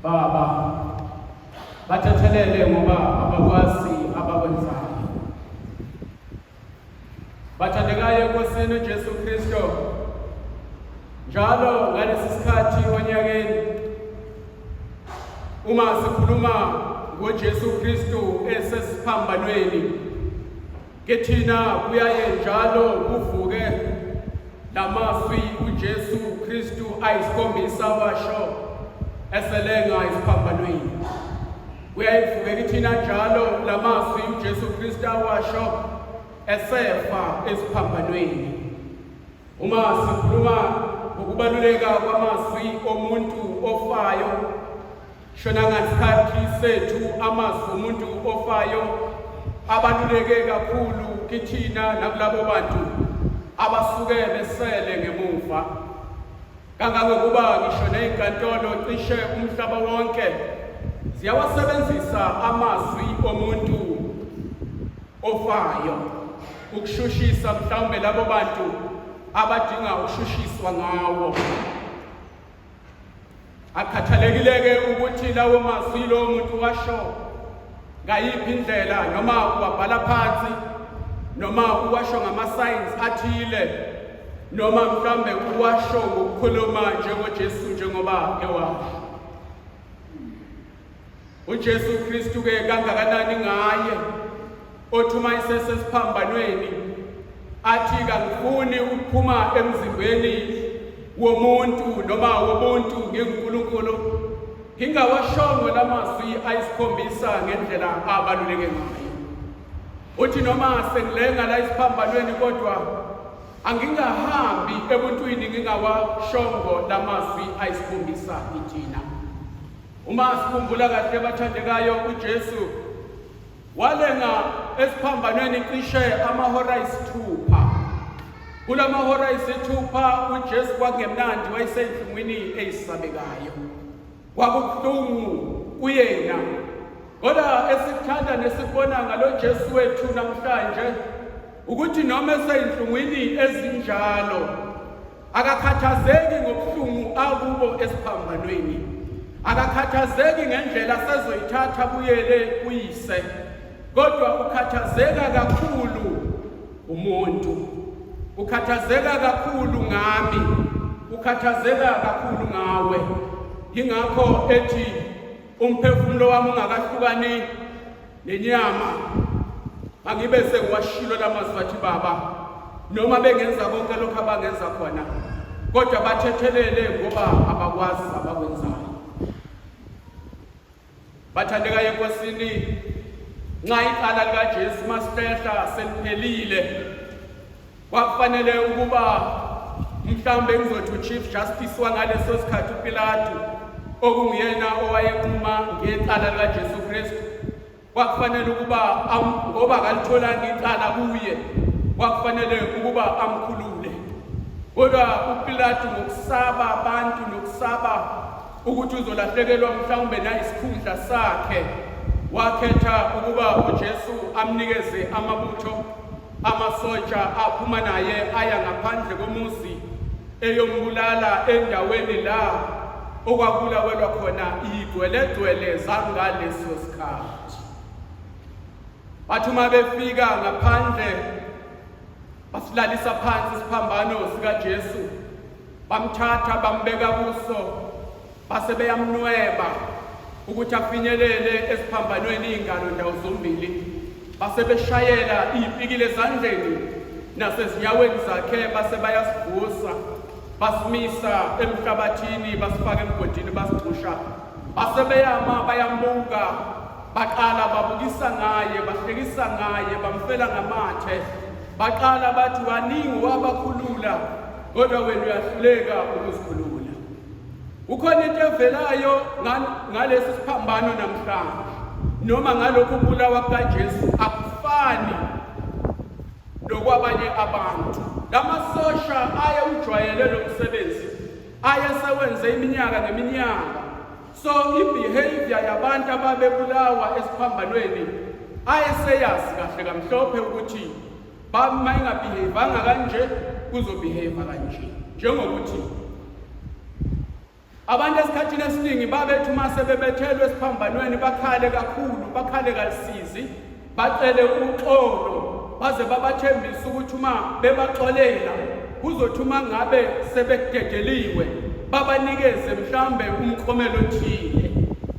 Baba, bathethelele ngoba abakwazi abakwenzayo. Bathandekayo enkosini uJesu Kristo, njalo ngalesi sikhathi onyakeni uma sikhuluma ngoJesu Kristu esesiphambanweni, kethina kuyaye njalo kuvuke lamazwi uJesu Kristu ayisikhombisa washo eselenga isiphambanweni. Kuyayivuke kithina njalo lamazwi uJesu Kristu washo esefa esiphambanweni. Uma sikhuluma ngokubaluleka kwamazwi omuntu ofayo, shona ngesikhathi sethu amazwi omuntu ofayo abaluleke kakhulu kithina nakulabo bantu abasuke besele ngemuva. Kangangokuba ngisho nezinkantolo cishe umhlaba wonke ziyawasebenzisa amazwi omuntu ofayo ukushushisa mhlawumbe labo bantu abadinga ukushushiswa ngawo. Akhathalekile ukuthi lawo mazwi lo muntu washo ngayiphi indlela, noma uwabhala phansi, noma uwasho ngama-signs athile, noma mhlawumbe uwasho ngokukhuluma njengoJesu njengoba ewasho. uJesu Kristu-ke kangakanani ngaye othuma isesesiphambanweni athi kangifuni ukuphuma emzimbeni womuntu noma wobuntu ngenkulunkulu ngingawashongo lamazwi ayisikhombisa ngendlela abaluleke ngayo. Uthi noma sengilenga la isiphambanweni kodwa angingahambi ebuntwini ngingawashongo lamazwi ayisikhombisa ithina. Uma sikhumbula kahle bathandekayo, uJesu walenga esiphambanweni cishe amahora ayisithupha. Kula mahora ayisithupha uJesu kwakungemnandi, wayesendlwini eyisabekayo, kwakubuhlungu kuyena. Kodwa esikuthanda nesibona ngalo Jesu wethu namhlanje ukuthi noma eseyinhlungwini ezinjalo akakhathazeki ngobuhlungu akubo esiphambanweni, akakhathazeki ngendlela sezoyithatha buyele kuyise, kodwa ukhathazeka kakhulu umuntu, ukhathazeka kakhulu ngami, ukhathazeka kakhulu ngawe. Yingakho ethi umphefumulo wami ungakahlukani nenyama angibe sengiwashilo lamazwi athi Baba, noma bengenza konke lokho abangenza khona kodwa bathethelele ngoba abakwazi abakwenzayo. Bathandeka enkosini, nxa icala likaJesu masihlela seliphelile, kwakufanele ukuba mhlawumbe ngizothi uChief Justice wangaleso sikhathi uPilato, okunguyena owayenquma ngecala likaJesu Kristu, kwakufanele ukuba ngoba kalitholanga icala kuye, kwakufanele ukuba amkhulule. Kodwa uPilato ngokusaba abantu nokusaba ukuthi uzolahlekelwa mhlawumbe nayisikhundla sakhe, wakhetha ukuba uJesu amnikeze amabutho amasotsha aphuma naye aya ngaphandle komuzi eyombulala endaweni la okwabulawelwa khona igweledwele zangaleso sikhathi. Bathi uma befika ngaphandle basilalisa phansi isiphambano sikaJesu, bamthatha bambeka kuso, base beyamnweba ukuthi afinyelele esiphambanweni ingalo ndawo zombili, base beshayela izipikile ezandleni nasezinyaweni zakhe, base bayasivusa basimisa emhlabathini, basifaka emgodini, basixusha, base beyama bayambuka, baqala babukisa ngaye, bahlekisa ngaye, bamfela ngamathe, baqala bathi waningi wabakhulula kodwa wena uyahluleka ukuzikhulula. Ukhona into evelayo ngalesi siphambano namhlanje, noma ngalokhu kubulawa kukaJesu akufani lokwabanye abantu. Lamasosha ayewujwayele lo msebenzi, ayesewenze iminyaka ngeminyaka. So ibehavior yabantu ababebulawa esiphambanweni ayeseyazi kahle kamhlophe ukuthi bama ingabehave kanje kuzobehave kanje, njengokuthi Abantu esikhathini esiningi babethu mase bebethelwe esiphambanweni bakhale kakhulu, bakhale kalisizi, bacele uxolo, baze babathembisa ukuthi uma bebaxolela kuzothi uma ngabe sebededeliwe babanikeze mhlambe umklomelo othile,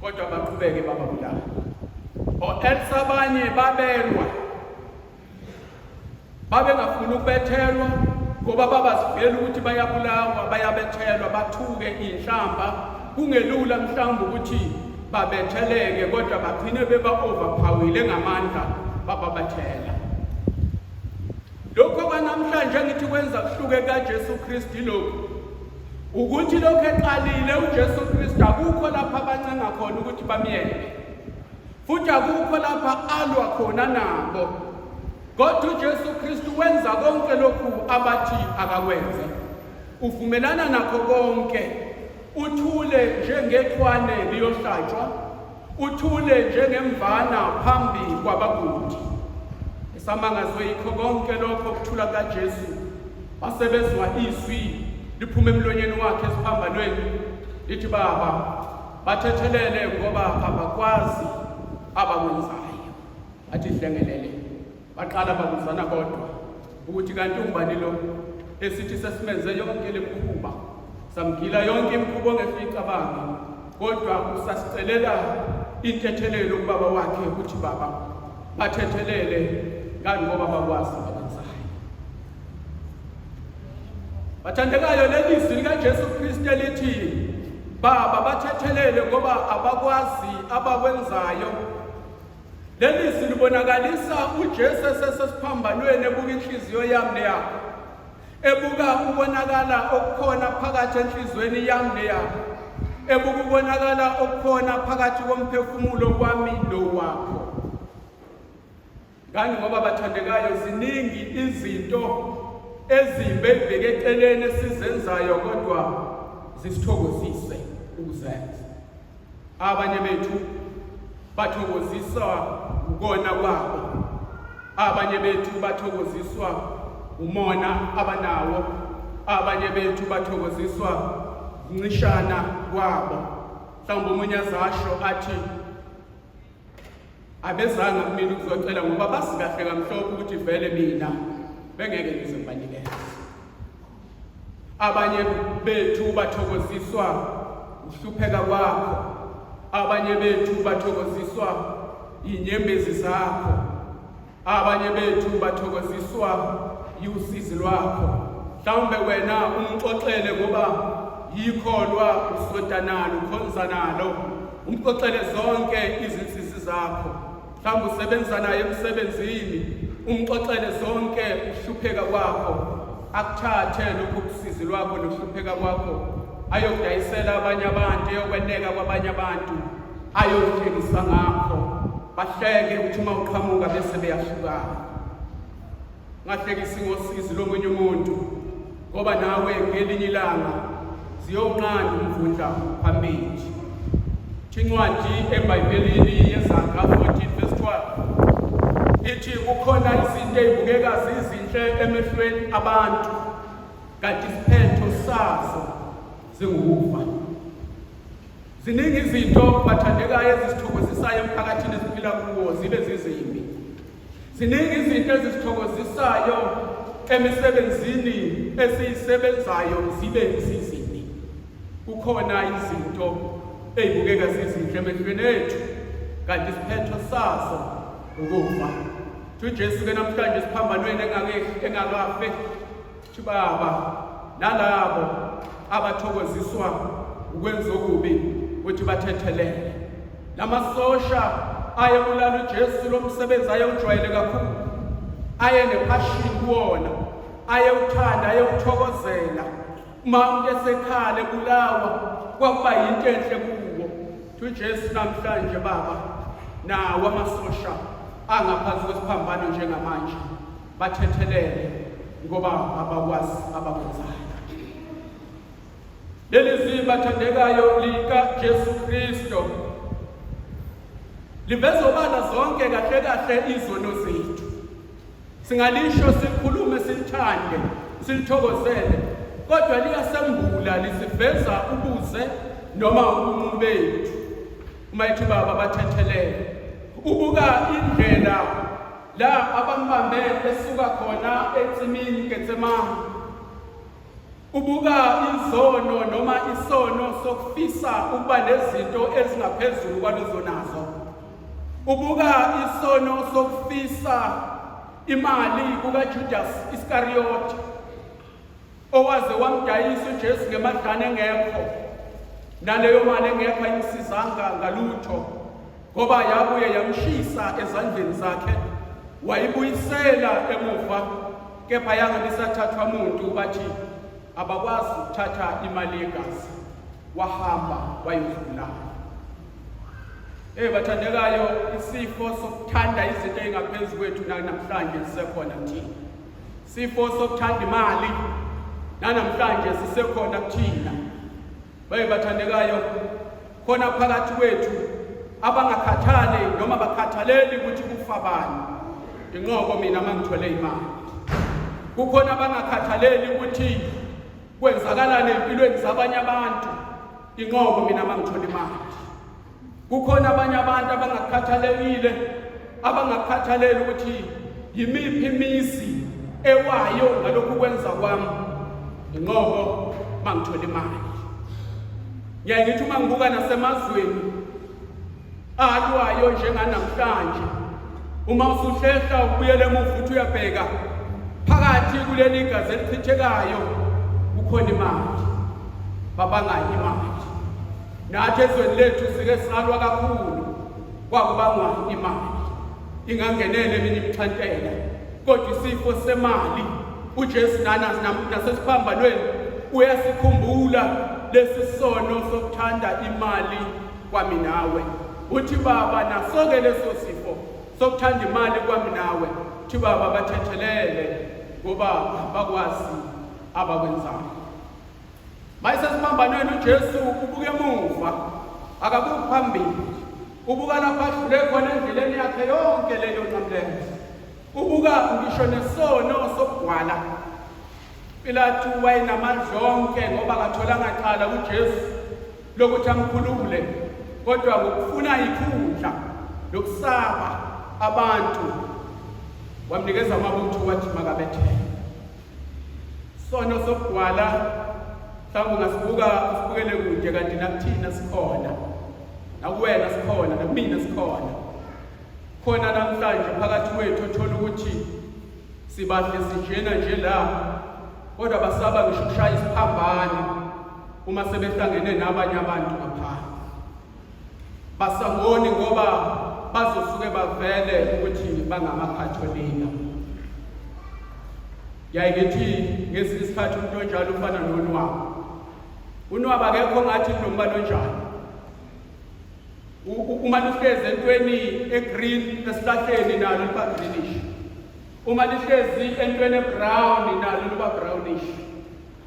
kodwa baqhubeke bababulala. Else abanye babelwa, babengafuni ukubethelwa ngoba babazivela ukuthi bayabulawa, bayabethelwa, bathuke inhlamba, kungelula mhlawumbe ukuthi babetheleke, kodwa bagcine beba-overphawile ngamandla bababathela. Lokho kwanamhlanje ngithi kwenza kuhluke kaJesu Kristu lokhu, ukuthi lokho eqalile uJesu Kristu akukho lapha abancenga khona ukuthi bamyeke, futhi akukho lapha alwa khona nabo. Kodwa uJesu Kristu wenza konke lokhu abathi akakwenze. Uvumelana nakho konke, uthule njengexhwane liyohlatshwa, uthule njengemvana phambi kwabagudi. Esamangazwe yikho konke lokho kuthula kaJesu, basebezwa izwi liphume emlonyeni wakhe esiphambanweni lithi, Baba, bathethelele ngoba abakwazi abakwenzayo. Athi hlengelele, baqala babuzana kodwa ukuthi kanti ungubani lo esithi sesimenze yonke le mikhuba, samgila yonke imikhuba ongeficabanga, kodwa usasicelela intethelelo kubaba wakhe ukuthi Baba, bathethelele kanti ngoba bakwazi abakwenzayo. Bathandekayo, lelizwi likaJesu Kristu elithi Baba bathethelele ngoba abakwazi abakwenzayo, lelizwi libonakalisa uJesu esesiphambanweni ebuka inhliziyo yami neyakho, ebuka ukubonakala okukhona phakathi enhliziyweni yami neyakho, ebuka ukubonakala okukhona phakathi komphefumulo wami nowakho. Ngani ngoba bathandekayo, ziningi izinto ezimbi ebheke eceleni esizenzayo kodwa zisithokozise ukuzenza. Abanye bethu bathokoziswa ukona kwabo, abanye bethu bathokoziswa umona abanawo, abanye bethu bathokoziswa uncishana kwabo. Mhlawumbe umunye azasho athi abezanga kumina ukuzocela ngoba bazi kahle kamhlophe ukuthi vele mina bengeke ngize ngibanikeze. Abanye bethu bathokoziswa ukuhlupheka kwakho, abanye bethu bathokoziswa inyembezi zakho, abanye bethu bathokoziswa usizi lwakho. Mhlawumbe wena umxoxele ngoba yikholwa usota nalo, ukhonza nalo, umxoxele zonke izinsizi zakho. Mhlawumbe usebenza naye emsebenzini, umxoxele zonke ukuhlupheka kwakho, akuthathe lokhu usizi lwakho nokuhlupheka kwakho ayokudayisela abanye abantu, ayokweneka kwabanye abantu, ayohlekisa ngakho, bahleke ukuthi uma uqhamuka bese beyahlukana. Ngahlekisi ngosizi lomunye umuntu ngoba nawe ngelinye ilanga ziyonqanda umvundla phambili. Incwadi eBhayibhelini yeZakha 14:12 ithi kukhona izinto ezibukeka zizinhle emehlweni abantu, kanti isiphetho sazo zingukufa. Ziningi izinto bathandekayo ezisithokozisayo emphakathini esiphila kuwo zibe zizimbi. Ziningi izinto ezisithokozisayo emisebenzini esiyisebenzayo zibe zizimbi. Kukhona izinto ezibukeka zizinhle emehlweni ethu, kanti isiphetho sazo ukufa. uJesu ke namhlanje esiphambanweni engakafe Baba, nalabo abathokoziswa ukwenza okubi ukuthi bathethelele. Lamasosha ayebulala uJesu lomsebenzi ayewujwayele kakhulu, ayenepassion kuwona, ayewuthanda, ayewuthokozela. Uma umuntu esekhala ebulawa kwakuba yinto enhle kuwo. uJesu namhlanje Baba, nawo amasosha angaphansi kwesiphambano njengamanje bathethelele ngoba abakwazi abakwenzayo. Leli zwi bathandekayo likaJesu Kristu liveza obala zonke kahle kahle izono zethu. Singalisho sikhulume silithande silithokozele, kodwa liyasembula lisiveza ubuze noma ubumu bethu uma ethi baba bathethelele. Ubuka indlela la abambambe esuka khona etsimini Getsemane. Ubuka izono noma isono sokufisa ukuba nezinto ezingaphezulu kwalezo nazo. Ubuka isono sokufisa imali kukaJudas Iscariot owaze wamdayisa uJesu ngemadlana engekho, naleyo mali engekho ayimsizanga ngalutho ngoba yabuye yamshisa ezandleni zakhe, wayibuyisela emuva, kepha yanganisathathwa umuntu bathi abakwazi ukuthatha imali yegazi, wahamba wayozibulala. Bathandekayo, isifo sokuthanda izinto ezingaphezu kwethu namhlanje sisekhona kuthina. Isifo sokuthanda imali namhlanje sisekhona kuthina. Bathandekayo, khona phakathi kwethu abangakhathali noma bakhathaleli ukuthi kufa bani. Inqobo mina mangithole imali. Kukhona abangakhathaleli ukuthi kwenzakalani empilweni zabanye abantu. Inqobo mina mangithole imali. Kukhona abanye abantu abangakhathaleli ukuthi yimiphi imizi ewayo ngalokhu kwenza kwami. Inqobo mangithole imali. Ngiyayithi uma ngibuka nasemazweni alwayo njenganamhlanje, uma usuhlehla ubuyele emuva uthi uyabheka phakathi kuleli igazi elichithekayo kukhona imali, babanga imali. Nathi ezweni lethu sike salwa kakhulu kwakubangwa imali, ingangenele mina imxhantela, kodwa isifo semali uJesu nasesiphambanweni uyasikhumbula lesi sono sokuthanda imali kwami nawe. Uthi baba nasoke leso sifo sokuthanda imali kwami nawe, uthi baba bathethelele ngoba abakwazi abakwenzayo. Mayisesiphambanweni uJesu ubuke emuva, akabuki phambili. Ubuka lapha adlule khona endleleni yakhe yonke leyo nqamlenze. Ubuka ngisho nesono sokugwala. Pilato wayenamandla onke ngoba akatholanga cala kuJesu lokuthi amkhulule, kodwa ngokufuna ikhundla lokusaba abantu wamnikeza amabutho wathi makabethele. Sono sokugwala mhlawumbe usibukele kude, kanti nakuthina sikhona, nakuwena sikhona, nakumina sikhona. Khona namhlanje phakathi kwethu othola ukuthi sibahle sinjena nje la, kodwa basaba ngisho ukushaya isiphambane uma sebehlangene nabanye abantu ngaphandle. Basangoni ngoba bazosuke bavele ukuthi bangamakhatholika. Yayithi ngesinye isikhathi umuntu onjalo ufana nonwaba. Unwaba akekho ngathi nombalo onjalo. Uma lihlezi entweni egreen esihlahleni nalo liba greenish. Uma lihlezi entweni ebrown nalo liba brownish.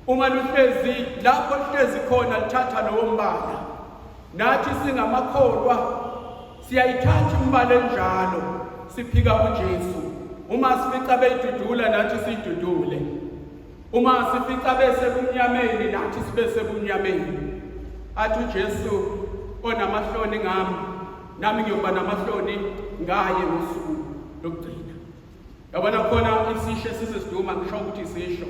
Uma lihlezi lapho lihlezi khona lithatha lowo mbala. Nathi singamakholwa siyayithatha imbala enjalo siphika kuJesu. Uma sifica beyidudula nathi sidudule. Uma sifica bese kumnyameni nathi sibe sebumnyameni. Athi uJesu onamahloni ngami, nami ngiyoba namahloni ngaye ngosuku lokugcina. Yabona khona isisho sisesiduma ngisho ukuthi isisho.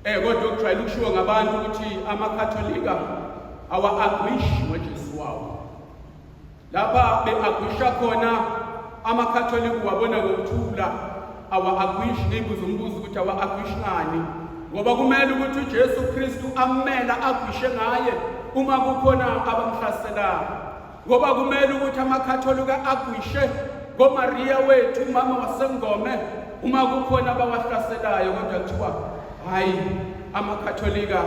Kodwa ukujwayela ukushiwo ngabantu ukuthi amakhatholika awa-agwishi ngoJesu wawo. Lapha be-agwisha khona amakhatholika wabona ngokuthula, awa-agwishi. Ngibuza umbuzo ukuthi awa-agwishi ngani? Ngoba kumele ukuthi uJesu Kristu amela agwishe ngaye uma kukhona abamhlaselayo. Ngoba kumele ukuthi amakhatholika agwishe ngoMaria wethu umama wasengome uma kukhona abawahlaselayo, kodwa kuthiwa hayi amakhatholika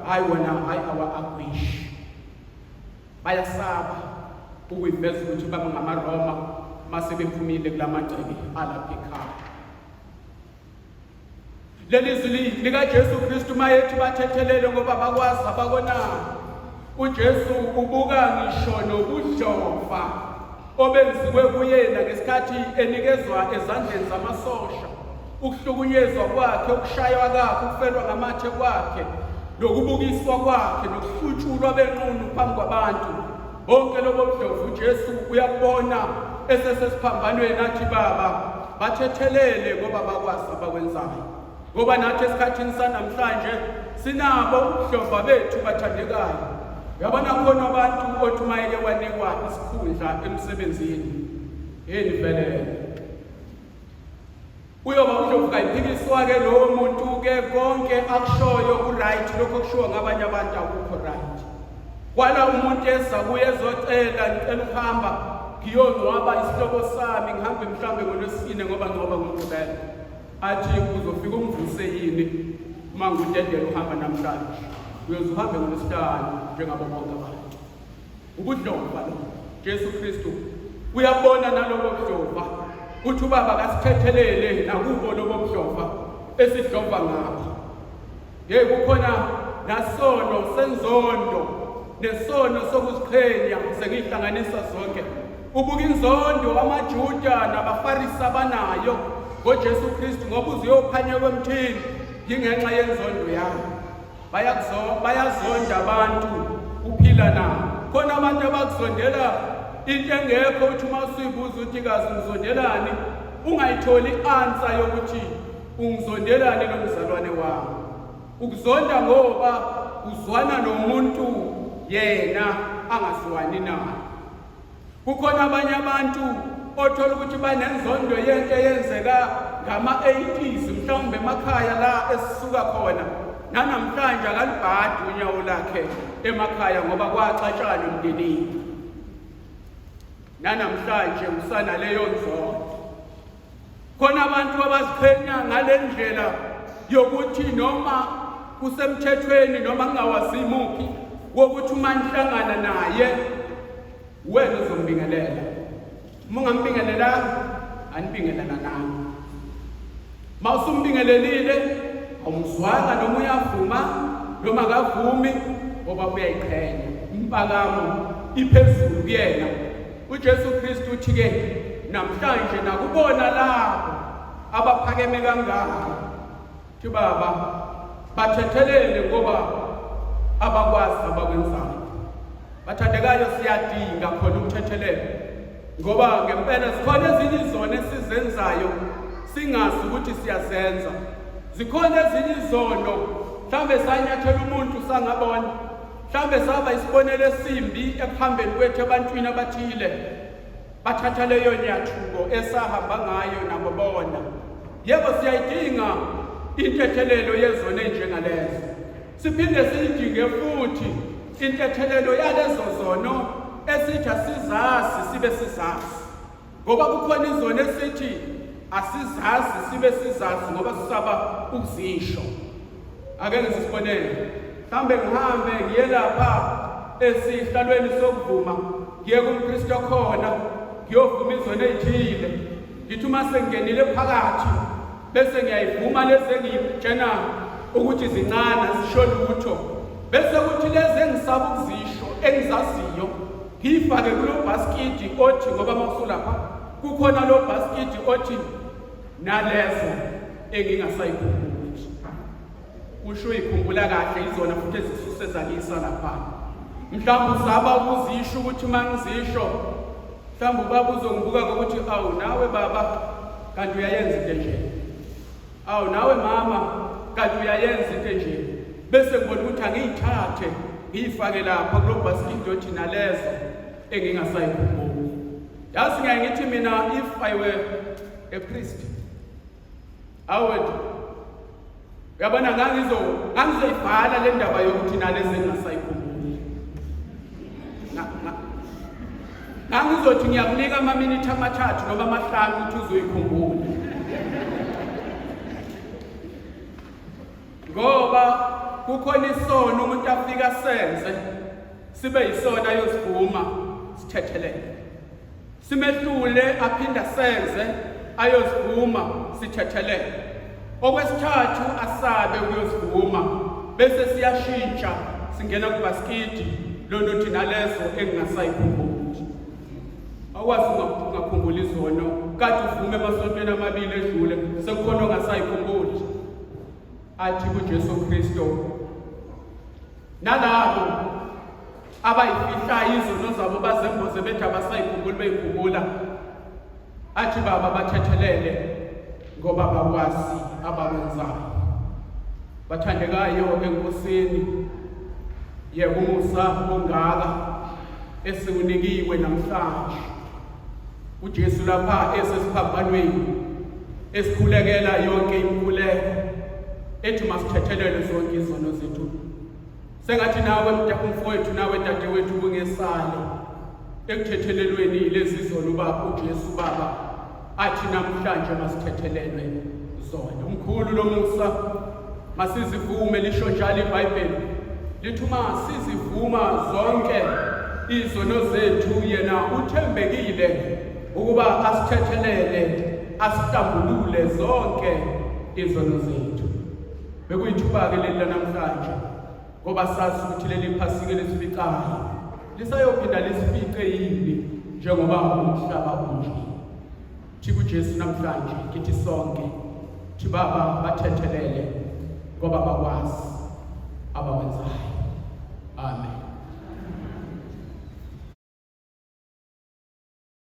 hayi wona hayi awa-agwishi. Bayasaba ukuyiveza ukuthi baba ngamaRoma mase bephumile kulamagceke alapha ekhaya. Leli zwi likaJesu Kristu mayethi bathethelele ngoba bakwazi abakonayo. uJesu ubuka ngisho nobudlova obenziwe kuyena ngesikhathi enikezwa ezandleni zamasosha, ukuhlukunyezwa kwakhe, ukushaywa kwakhe, ukufelwa ngamathe kwakhe. lokubukiswa kwakhe nokuhlutshulwa benqunu phambi kwabantu bonke lobo budlovu uJesu uyabona esesesiphambanweni athi Baba bathethelele ngoba bakwazi abakwenzayo ngoba nathi esikhathini sanamhlanje sinabo ubudlova bethu bathandekayo yabona khona abantu othi mayeke wanikwa isikhundla emsebenzini yini velele uyoba uzovuka iphikiswa-ke lowo muntu-ke konke akushoyo ku-right lokho okushiwo ngabanye abantu akukho right kwala umuntu ezakuye ezocela ngicela ukuhamba ngiyongcwaba isihlobo sami ngihambe mhlawumbe ngolwesine ngoba ngcoba ngumgqibelo athi uzofika umvuse yini uma ngudedela uhamba namhlanje uyoze uhambe ngolwesihlanu njengabo bonke abantu ubudlova lo Jesu Kristu uyabona nalobo budlova uthi uBaba kasithethelele nakubo lobo budlova esidlova ngapha kukhona nasono senzondo nesono sokuziqhenya sengihlanganisa zonke ubuka inzondo amaJuda nabaFarisi abanayo ngoJesu Kristu ngoba uziyophanya kwemthini ingenxa yenzondo yabo bayazonda abantu uphila nabo khona abantu abakuzondela into engekho uthi uma usibuza uthi kazi ngizondelani ungayitholi answer yokuthi ungizondelani lo mzalwane wami ukuzonda ngoba uzwana nomuntu yena angasiwani naye kukhona abanye abantu othola ukuthi banenzondo yento eyenzeka ngama-80s mhlawumbe emakhaya la esisuka khona nanamhlanje akalibhadi unyawo lakhe emakhaya ngoba kwaxatshana emndenini nanamhlanje usana leyo nzondo khona abantu abaziqhenya ngale ndlela yokuthi noma kusemthethweni noma kungawazi muphi wokuthi uma nihlangana naye wena uzombingelela uma ungambingelelanga anibingelana nami mawusumbingelelile awumzwanga noma uyavuma noma akavumi ngoba uyayiqhenya impakamo iphezulu kuyena uJesu Kristu uthi-ke namhlanje nakubona labo abaphakeme kangaka thi Baba bathethelele ngoba abakwazi abakwenzayo bathandekayo siyadinga khona ukuthethelela ngoba ngempela zikhona ezinye izono esizenzayo singazi ukuthi siyazenza zikhona ezinye izono mhlawumbe sanyathela umuntu sangabona mhlawumbe saba isibonelo esimbi ekuhambeni kwethu ebantwini abathile bathatha leyo nyathuko esahamba ngayo nabo bona yebo siyayidinga intethelelo yezono enjengalezo siphinde siyidinge futhi intethelelo yalezo zono esithi asizazi sibe sizazi ngoba kukhona izono esithi asizazi sibe sizazi ngoba sisaba ukuzisho ake ngisibonele mhlambe ngihambe ngiye lapha esihlalweni sokuvuma ngiye kumKristu khona ngiyovuma izono ezithile ngithi uma sengenile phakathi bese ngiyayivuma lezi engiyitshena ukuthi zincane zisho lutho bese kuthi lezi engisaba ukuzisho engizaziyo ngifake kulo basket othi ngoba makusulapha kukhona lo basket othi nalezo engingasayikhumbuli usho ikhumbula kahle izona futhi ezisuse zalisa lapha mhlawumbe uzaba ukuzisho ukuthi mangizisho mhlawumbe ubaba uzongibuka ukuthi awu nawe baba kanti uyayenza into nje awu nawe mama kanti uyayenza into nje bese ngibona ukuthi angiyithathe ngiyifake lapha kulo basket othi nalezo engingasayikhumbuli yazi ngiyayithi mina if I were a priest I would yabona ngangizoyibhala le ndaba yokuthi nalezi engingasayikhumbuli ngangizothi ngiyakunika ama-minute amathathu noma amahlanu ukuthi uzoyikhumbula ngoba kukhona isono umuntu afika senze sibe yisona ayosivuma sithethelele simehlule aphinda senze ayosivuma sithethelele okwesithathu asabe ukuyosivuma bese siyashintsha singena kubasket lona uthi nalezo engingasayikhumbuli akwazi ungakhumbula izono kade uvume emasontweni amabili edlule sekukhona ongasayikhumbuli athi kuJesu Kristu nalabo abayifihla izono zabo bazemboze bethi abasayikhumbuli beyikhumbula, athi Baba bathethelele ngoba abakwazi abakwenzayo. Bathandekayo enkosini, yebo umusa ongaka esiwunikiwe namhlanje uJesu lapha esesiphambanweni esikhulekela yonke imkhuleko ethi masithethelele zonke izono zethu. Sengathi nawe mfowethu nawe dadewethu kungesale ekuthethelelweni lezi zono Baba uJesu Baba athi namhlanje masithethelelwe zona. Umkhulu lo Musa masizivume lisho njalo iBhayibheli lithi masizivuma zonke izono zethu yena uthembekile ukuba asithethelele asihlambulule zonke izono zethu. Bekuyithuba ke leli namhlanje ngoba sazi ukuthi leli phasike lesificayo lisayophinda lisifice yini njengoba umhlaba unje. Thi kuJesu namhlanje kithi sonke thi Baba bathethelele ngoba abakwazi abakwenzayo. Amen.